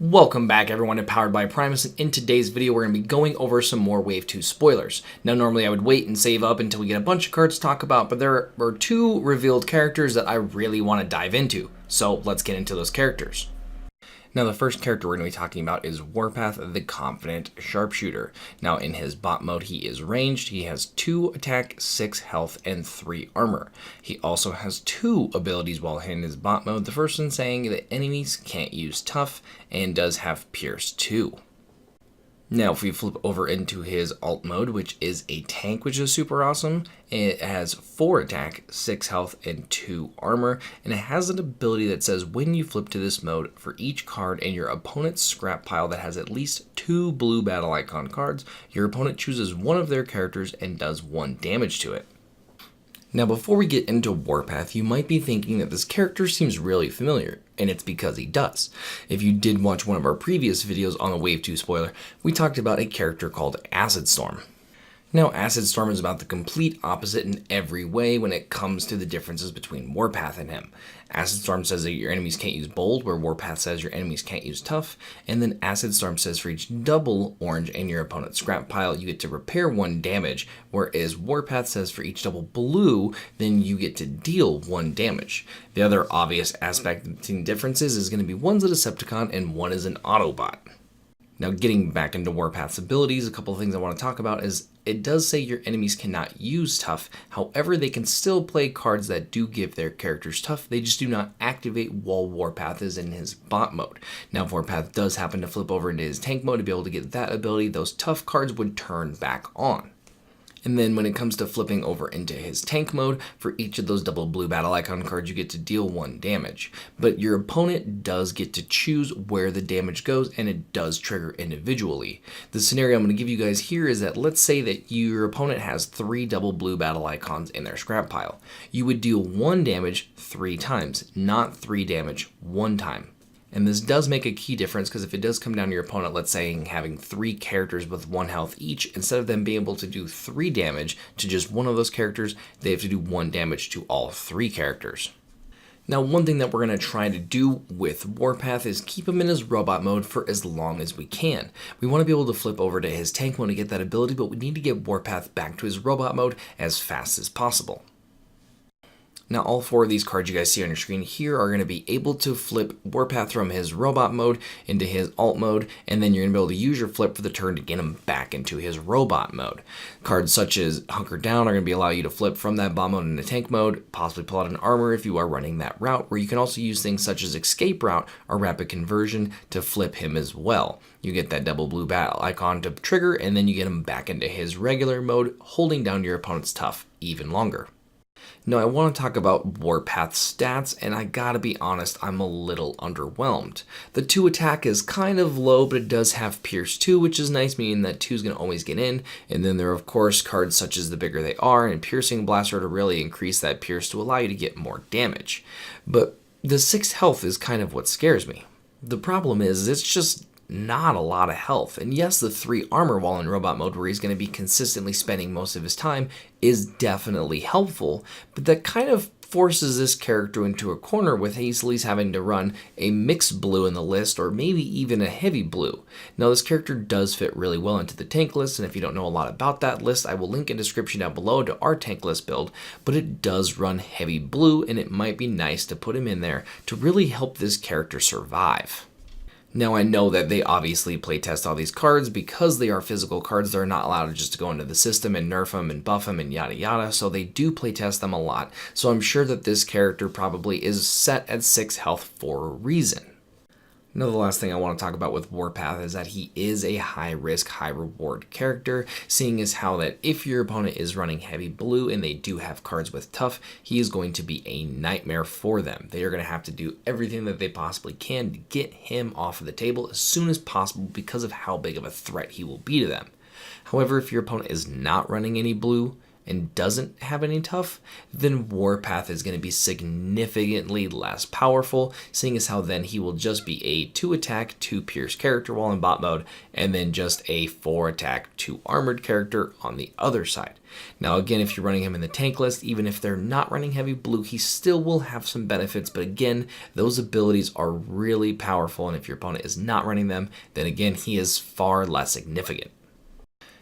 Welcome back everyone to Powered by Primus, and in today's video we're going to be going over some more Wave 2 spoilers. Now normally I would wait and save up until we get a bunch of cards to talk about, but there are two revealed characters that I really want to dive into, so let's get into those characters. Now the first character we're going to be talking about is Warpath, the Confident Sharpshooter. Now in his bot mode he is ranged, he has 2 attack, 6 health, and 3 armor. He also has 2 abilities while in his bot mode, the first one saying that enemies can't use tough, and does have Pierce 2. Now if we flip over into his alt mode, which is a tank, which is super awesome, it has 4 attack, 6 health, and 2 armor, and it has an ability that says when you flip to this mode, for each card in your opponent's scrap pile that has at least 2 blue battle icon cards, your opponent chooses one of their characters and does 1 damage to it. Now before we get into Warpath, you might be thinking that this character seems really familiar, and it's because he does. If you did watch one of our previous videos on the Wave 2 spoiler, we talked about a character called Acid Storm. Now Acid Storm is about the complete opposite in every way when it comes to the differences between Warpath and him. Acid Storm says that your enemies can't use bold, where Warpath says your enemies can't use tough, and then Acid Storm says for each double orange in your opponent's scrap pile, you get to repair 1 damage, whereas Warpath says for each double blue, then you get to deal 1 damage. The other obvious aspect between differences is going to be one's a Decepticon and one is an Autobot. Now getting back into Warpath's abilities, a couple of things I want to talk about is it does say your enemies cannot use tough, however they can still play cards that do give their characters tough, they just do not activate while Warpath is in his bot mode. Now if Warpath does happen to flip over into his tank mode to be able to get that ability, those tough cards would turn back on. And then when it comes to flipping over into his tank mode, for each of those double blue battle icon cards, you get to deal 1 damage. But your opponent does get to choose where the damage goes, and it does trigger individually. The scenario I'm going to give you guys here is that let's say that your opponent has 3 double blue battle icons in their scrap pile. You would deal 1 damage 3 times, not 3 damage 1 time. And this does make a key difference because if it does come down to your opponent, let's say having 3 characters with 1 health each, instead of them being able to do 3 damage to just one of those characters, they have to do 1 damage to all 3 characters. Now one thing that we're going to try to do with Warpath is keep him in his robot mode for as long as we can. We want to be able to flip over to his tank mode to get that ability, but we need to get Warpath back to his robot mode as fast as possible. Now all 4 of these cards you guys see on your screen here are going to be able to flip Warpath from his robot mode into his alt mode, and then you're going to be able to use your flip for the turn to get him back into his robot mode. Cards such as Hunker Down are going to be allow you to flip from that bomb mode into tank mode, possibly pull out an armor if you are running that route, where you can also use things such as Escape Route or Rapid Conversion to flip him as well. You get that double blue battle icon to trigger, and then you get him back into his regular mode, holding down your opponent's tough even longer. Now I want to talk about Warpath's stats, and I gotta be honest, I'm a little underwhelmed. The 2 attack is kind of low, but it does have Pierce 2, which is nice, meaning that 2 is going to always get in, and then there are of course cards such as the bigger they are and Piercing Blaster to really increase that Pierce to allow you to get more damage. But the 6 health is kind of what scares me. The problem is it's just not a lot of health, and yes, the 3 armor while in robot mode, where he's going to be consistently spending most of his time, is definitely helpful, but that kind of forces this character into a corner with Hazley's having to run a mixed blue in the list, or maybe even a heavy blue. Now this character does fit really well into the tank list, and if you don't know a lot about that list, I will link a description down below to our tank list build, but it does run heavy blue, and it might be nice to put him in there to really help this character survive. Now I know that they obviously playtest all these cards because they are physical cards. They're not allowed to just go into the system and nerf them and buff them and yada yada, so they do playtest them a lot. So I'm sure that this character probably is set at 6 health for a reason. Now the last thing I want to talk about with Warpath is that he is a high risk, high reward character, seeing as how that if your opponent is running heavy blue and they do have cards with tough, he is going to be a nightmare for them. They are going to have to do everything that they possibly can to get him off of the table as soon as possible because of how big of a threat he will be to them. However, if your opponent is not running any blue, and doesn't have any tough, then Warpath is going to be significantly less powerful, seeing as how then he will just be a 2 attack, 2 pierce character while in bot mode, and then just a 4 attack, 2 armored character on the other side. Now again, if you're running him in the tank list, even if they're not running heavy blue, he still will have some benefits, but again, those abilities are really powerful, and if your opponent is not running them, then again, he is far less significant.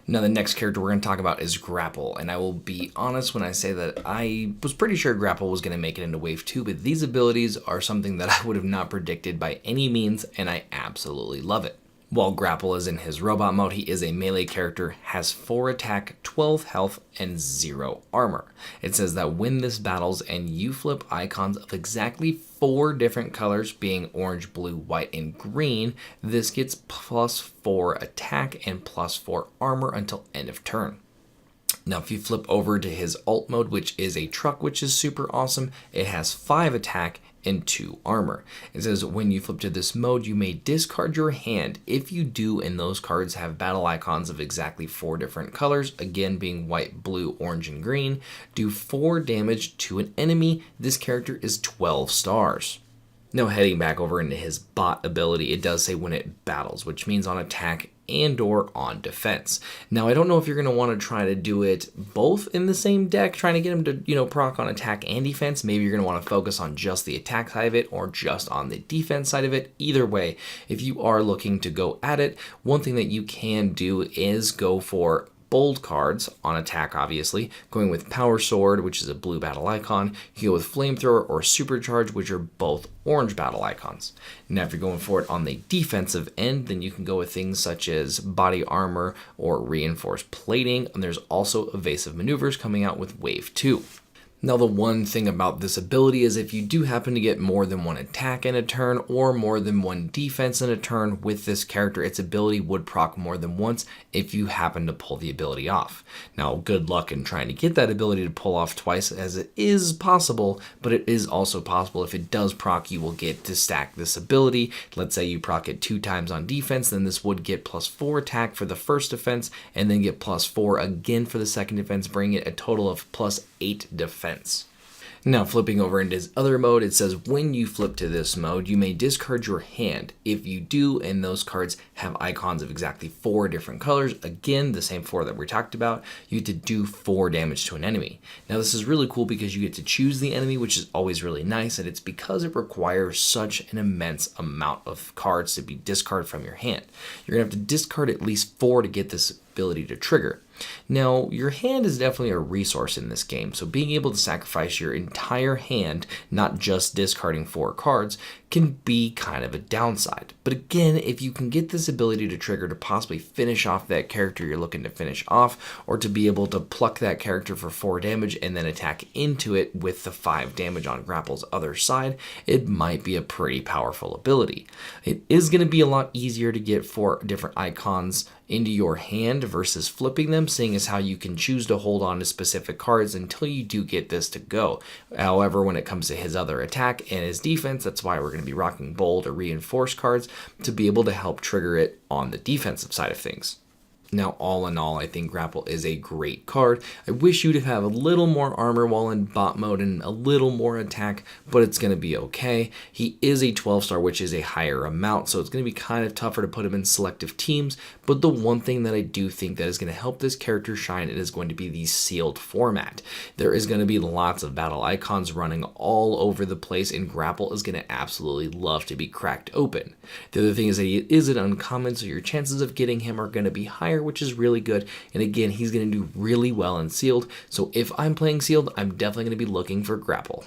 Now the next character we're going to talk about is Grapple, and I will be honest when I say that I was pretty sure Grapple was going to make it into Wave 2, but these abilities are something that I would have not predicted by any means, and I absolutely love it. While Grapple is in his robot mode, he is a melee character, has 4 attack, 12 health, and 0 armor. It says that when this battles and you flip icons of exactly 4 different colors, being orange, blue, white, and green, this gets plus 4 attack and plus 4 armor until end of turn. Now, if you flip over to his alt mode, which is a truck, which is super awesome, it has 5 attack and 2 armor. It says when you flip to this mode, you may discard your hand. If you do, and those cards have battle icons of exactly 4 different colors, again being white, blue, orange, and green, do 4 damage to an enemy. This character is 12 stars. Now heading back over into his bot ability, it does say when it battles, which means on attack and or on defense. Now I don't know if you're going to want to try to do it both in the same deck, trying to get him to, proc on attack and defense. Maybe you're going to want to focus on just the attack side of it or just on the defense side of it. Either way, if you are looking to go at it, one thing that you can do is go for bold cards on attack, obviously, going with Power Sword, which is a blue battle icon. You can go with Flamethrower or Supercharge, which are both orange battle icons. Now, if you're going for it on the defensive end, then you can go with things such as Body Armor or Reinforced Plating, and there's also Evasive Maneuvers coming out with Wave 2. Now, the one thing about this ability is if you do happen to get more than 1 attack in a turn or more than 1 defense in a turn with this character, its ability would proc more than once if you happen to pull the ability off. Now, good luck in trying to get that ability to pull off twice, as it is possible, but it is also possible if it does proc, you will get to stack this ability. Let's say you proc it 2 times on defense, then this would get plus 4 attack for the first defense, and then get plus 4 again for the second defense, bringing it a total of plus 8 defense. Now, flipping over into his other mode, it says when you flip to this mode, you may discard your hand. If you do, and those cards have icons of exactly 4 different colors, again, the same 4 that we talked about, you get to do 4 damage to an enemy. Now, this is really cool because you get to choose the enemy, which is always really nice, and it's because it requires such an immense amount of cards to be discarded from your hand. You're going to have to discard at least 4 to get this ability to trigger. Now, your hand is definitely a resource in this game, so being able to sacrifice your entire hand, not just discarding 4 cards, can be kind of a downside. But again, if you can get this ability to trigger to possibly finish off that character you're looking to finish off, or to be able to pluck that character for 4 damage and then attack into it with the 5 damage on Grapple's other side, it might be a pretty powerful ability. It is going to be a lot easier to get 4 different icons into your hand versus flipping them, seeing as how you can choose to hold on to specific cards until you do get this to go. However, when it comes to his other attack and his defense, that's why we're going to be rocking bold or reinforced cards to be able to help trigger it on the defensive side of things. Now, all in all, I think Grapple is a great card. I wish you'd have a little more armor while in bot mode and a little more attack, but it's going to be okay. He is a 12-star, which is a higher amount, so it's going to be kind of tougher to put him in selective teams, but the one thing that I do think that is going to help this character shine, it is going to be the sealed format. There is going to be lots of battle icons running all over the place, and Grapple is going to absolutely love to be cracked open. The other thing is that he is an uncommon, so your chances of getting him are going to be higher, which is really good. And again, he's going to do really well in sealed. So if I'm playing sealed, I'm definitely going to be looking for Grapple.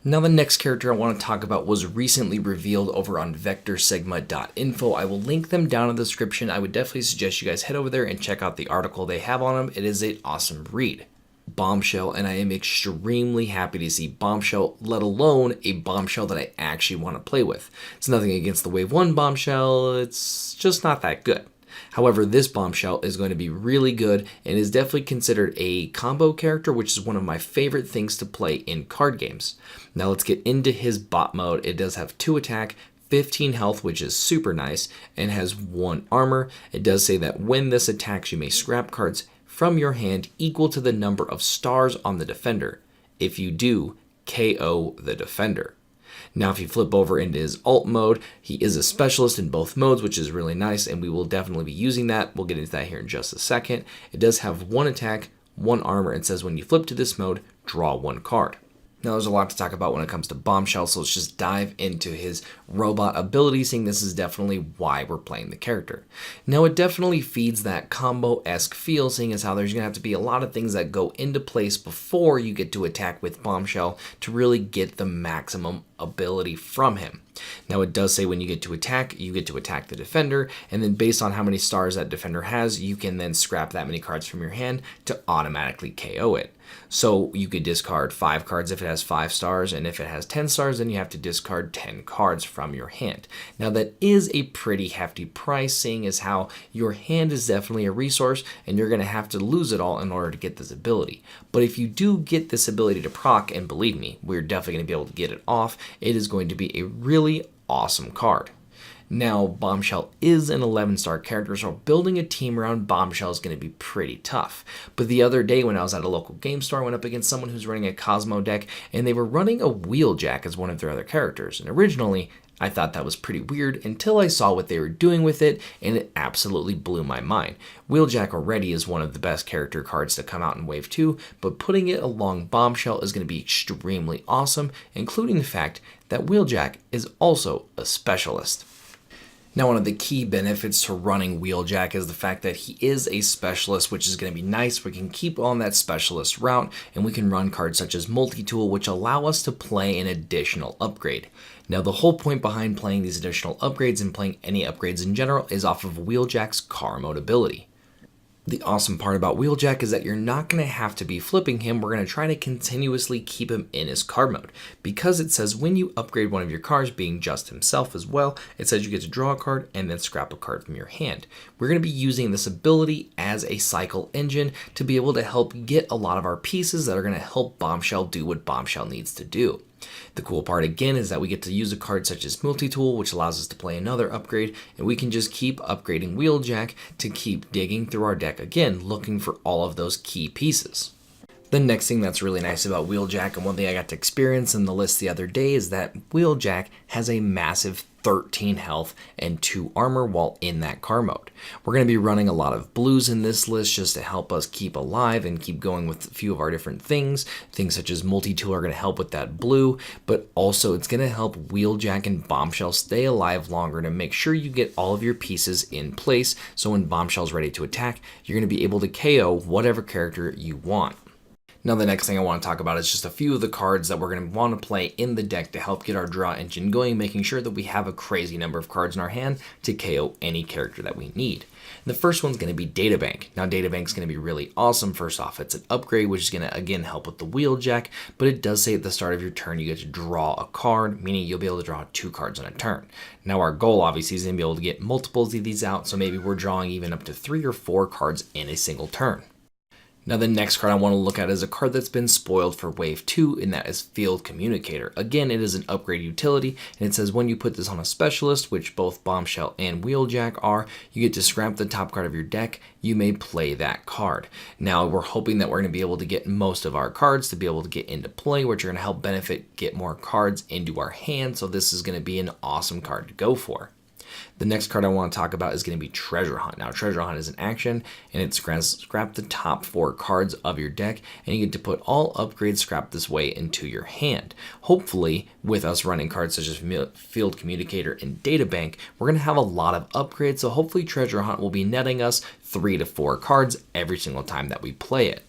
Now, the next character I want to talk about was recently revealed over on vectorsigma.info. I will link them down in the description. I would definitely suggest you guys head over there and check out the article they have on them. It is an awesome read. Bombshell, and I am extremely happy to see Bombshell, let alone a Bombshell that I actually want to play with. It's nothing against the Wave 1 Bombshell, it's just not that good. However, this Bombshell is going to be really good and is definitely considered a combo character, which is one of my favorite things to play in card games. Now let's get into his bot mode. It does have 2 attack, 15 health, which is super nice, and has 1 armor. It does say that when this attacks, you may scrap cards from your hand equal to the number of stars on the defender. If you do, KO the defender. Now, if you flip over into his alt mode, he is a specialist in both modes, which is really nice, and we will definitely be using that. We'll get into that here in just a second. It does have 1 attack, 1 armor, and says when you flip to this mode, draw 1 card. Now, there's a lot to talk about when it comes to Bombshell, so let's just dive into his robot ability, seeing this is definitely why we're playing the character. Now, it definitely feeds that combo-esque feel, seeing as how there's going to have to be a lot of things that go into place before you get to attack with Bombshell to really get the maximum ability from him. Now, it does say when you get to attack the defender, and then based on how many stars that defender has, you can then scrap that many cards from your hand to automatically KO it. So you could discard 5 cards if it has 5 stars, and if it has 10 stars, then you have to discard 10 cards from your hand. Now, that is a pretty hefty price, seeing as how your hand is definitely a resource, and you're going to have to lose it all in order to get this ability. But if you do get this ability to proc, and believe me, we're definitely going to be able to get it off, it is going to be a really awesome card. Now, Bombshell is an 11-star character, so building a team around Bombshell is going to be pretty tough. But the other day when I was at a local game store, I went up against someone who's running a Cosmo deck, and they were running a Wheeljack as one of their other characters. And originally, I thought that was pretty weird until I saw what they were doing with it, and it absolutely blew my mind. Wheeljack already is one of the best character cards to come out in Wave 2, but putting it along Bombshell is going to be extremely awesome, including the fact that Wheeljack is also a specialist. Now, one of the key benefits to running Wheeljack is the fact that he is a specialist, which is going to be nice. We can keep on that specialist route, and we can run cards such as Multi-Tool, which allow us to play an additional upgrade. Now, the whole point behind playing these additional upgrades and playing any upgrades in general is off of Wheeljack's car mode ability. The awesome part about Wheeljack is that you're not going to have to be flipping him. We're going to try to continuously keep him in his card mode. Because it says when you upgrade one of your cards, being just himself as well, it says you get to draw a card and then scrap a card from your hand. We're going to be using this ability as a cycle engine to be able to help get a lot of our pieces that are going to help Bombshell do what Bombshell needs to do. The cool part again is that we get to use a card such as Multi-Tool, which allows us to play another upgrade, and we can just keep upgrading Wheeljack to keep digging through our deck again, looking for all of those key pieces. The next thing that's really nice about Wheeljack, and one thing I got to experience in the list the other day, is that Wheeljack has a massive 13 health and 2 armor while in that car mode. We're going to be running a lot of blues in this list just to help us keep alive and keep going with a few of our different things. Things such as Multi-Tool are going to help with that blue, but also it's going to help Wheeljack and Bombshell stay alive longer to make sure you get all of your pieces in place, so when Bombshell's ready to attack, you're going to be able to KO whatever character you want. Now, the next thing I want to talk about is just a few of the cards that we're going to want to play in the deck to help get our draw engine going, making sure that we have a crazy number of cards in our hand to KO any character that we need. The first one's going to be Databank. Now, Databank's going to be really awesome. First off, it's an upgrade, which is going to, again, help with the Wheeljack, but it does say at the start of your turn you get to draw a card, meaning you'll be able to draw 2 cards on a turn. Now, our goal, obviously, is going to be able to get multiples of these out, so maybe we're drawing even up to 3 or 4 cards in a single turn. Now, the next card I want to look at is a card that's been spoiled for Wave 2, and that is Field Communicator. Again, it is an upgrade utility, and it says when you put this on a specialist, which both Bombshell and Wheeljack are, you get to scrap the top card of your deck. You may play that card. Now, we're hoping that we're going to be able to get most of our cards to be able to get into play, which are going to help benefit get more cards into our hand, so this is going to be an awesome card to go for. The next card I want to talk about is going to be Treasure Hunt. Now, Treasure Hunt is an action, and it scrap the top 4 cards of your deck, and you get to put all upgrades scrapped this way into your hand. Hopefully, with us running cards such as Field Communicator and Databank, we're going to have a lot of upgrades, so hopefully Treasure Hunt will be netting us 3 to 4 cards every single time that we play it.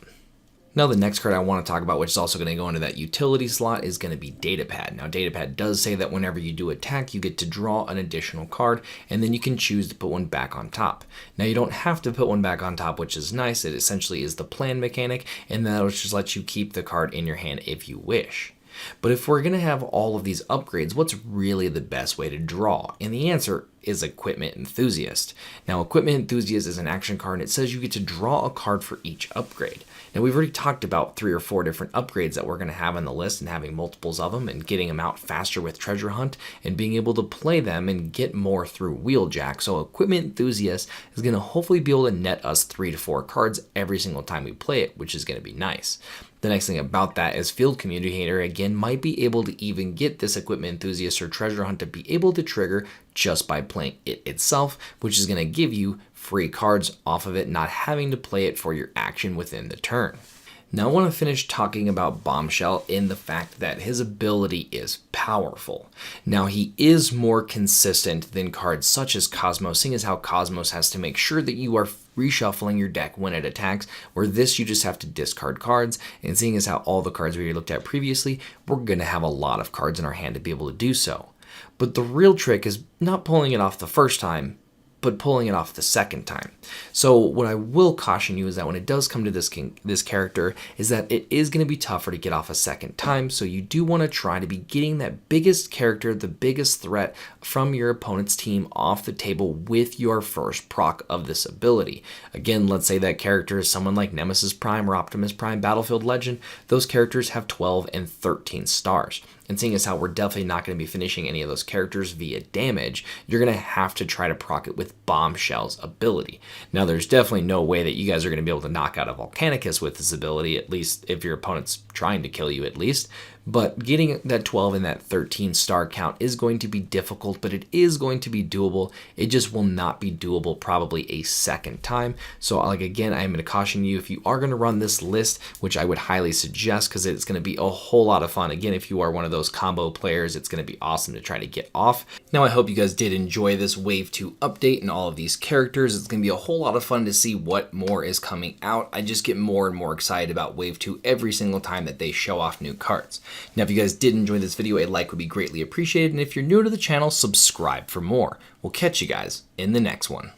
Now, the next card I want to talk about, which is also going to go into that utility slot, is going to be Datapad. Now, Datapad does say that whenever you do attack, you get to draw an additional card, and then you can choose to put one back on top. Now, you don't have to put one back on top, which is nice. It essentially is the plan mechanic, and that'll just let you keep the card in your hand if you wish. But if we're going to have all of these upgrades, what's really the best way to draw? And the answer is Equipment Enthusiast. Now, Equipment Enthusiast is an action card, and it says you get to draw a card for each upgrade. Now, we've already talked about 3 or 4 different upgrades that we're going to have on the list, and having multiples of them and getting them out faster with Treasure Hunt and being able to play them and get more through Wheeljack. So Equipment Enthusiast is going to hopefully be able to net us 3 to 4 cards every single time we play it, which is going to be nice. The next thing about that is Field Communicator, again, might be able to even get this Equipment Enthusiast or Treasure Hunt to be able to trigger just by playing it itself, which is going to give you free cards off of it, not having to play it for your action within the turn. Now I want to finish talking about Bombshell in the fact that his ability is powerful. Now he is more consistent than cards such as Cosmos, seeing as how Cosmos has to make sure that you are reshuffling your deck when it attacks, where this you just have to discard cards, and seeing as how all the cards we looked at previously, we're going to have a lot of cards in our hand to be able to do so. But the real trick is not pulling it off the first time, but pulling it off the second time. So what I will caution you is that when it does come to this character, is that it is going to be tougher to get off a second time, so you do want to try to be getting that biggest character, the biggest threat from your opponent's team off the table with your first proc of this ability. Again, let's say that character is someone like Nemesis Prime or Optimus Prime Battlefield Legend. Those characters have 12 and 13 stars. And seeing as how we're definitely not going to be finishing any of those characters via damage, you're going to have to try to proc it with Bombshell's ability. Now, there's definitely no way that you guys are going to be able to knock out a Volcanicus with this ability, at least if your opponent's trying to kill you at least. But getting that 12 and that 13 star count is going to be difficult, but it is going to be doable. It just will not be doable probably a second time. So like again, I am going to caution you, if you are going to run this list, which I would highly suggest because it's going to be a whole lot of fun. Again, if you are one of those combo players, it's going to be awesome to try to get off. Now, I hope you guys did enjoy this Wave 2 update and all of these characters. It's going to be a whole lot of fun to see what more is coming out. I just get more and more excited about Wave 2 every single time that they show off new cards. Now, if you guys did enjoy this video, a like would be greatly appreciated, and if you're new to the channel, subscribe for more. We'll catch you guys in the next one.